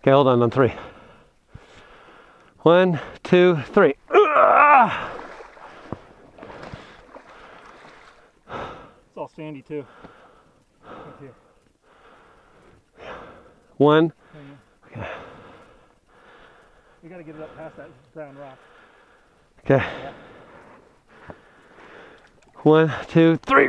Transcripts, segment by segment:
Okay, hold on 3. 1, 2, 3. It's all sandy too. Up here. 1. Okay. We gotta get it up past that brown rock. Okay. Yeah. 1, 2, 3.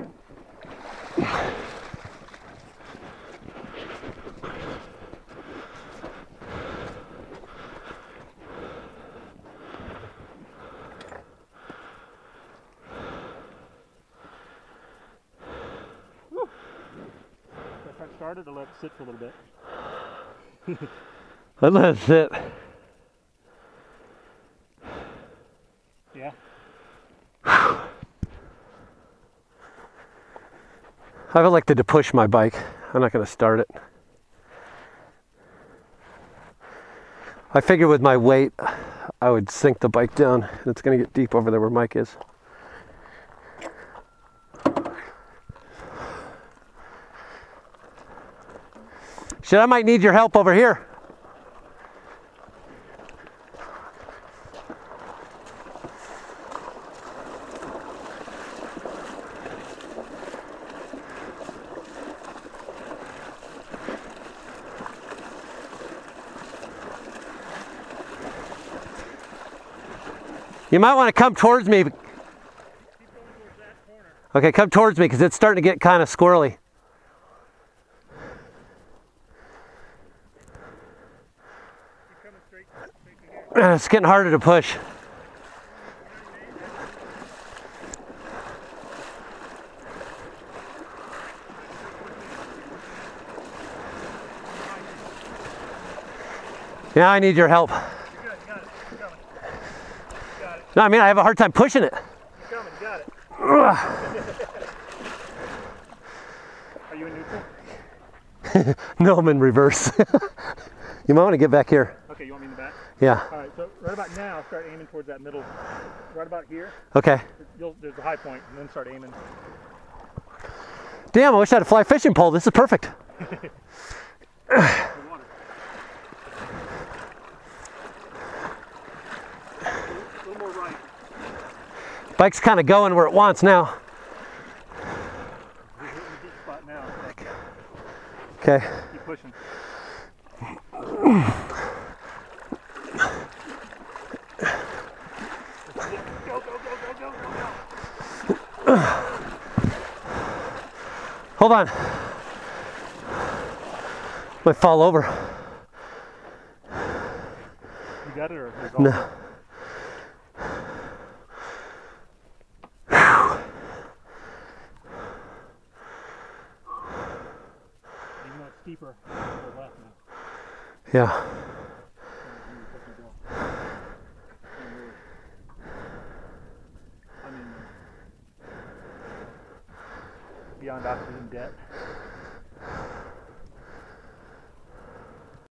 Started or let it sit for a little bit? I'd let it sit. Yeah. I would like to push my bike. I'm not going to start it. I figure with my weight, I would sink the bike down, and it's going to get deep over there where Mike is. Shit, I might need your help over here. You might want to come towards me. Keep going towards that corner. Okay, come towards me because it's starting to get kind of squirrely. Keep coming straight to here. It's getting harder to push. Yeah, I need your help. You're good, you got it. Keep coming. You got it. No, I mean, I have a hard time pushing it. Keep coming, you got it. Are you in neutral? No, I'm in reverse. You might want to get back here. Okay, you want me in the back? Yeah. Alright, so right about now, start aiming towards that middle. Right about here, Okay. there's a high point, and then start aiming. Damn, I wish I had a fly fishing pole. This is perfect. The water. A little more right. Bike's kind of going where it wants now. We're hitting the deep spot now. Okay. Keep pushing. Go, go, go, go, go, go, go. Hold on. Might fall over. You got it, or is it all No. good? Even though it's steeper, to the left now. Yeah. Beyond oxygen debt.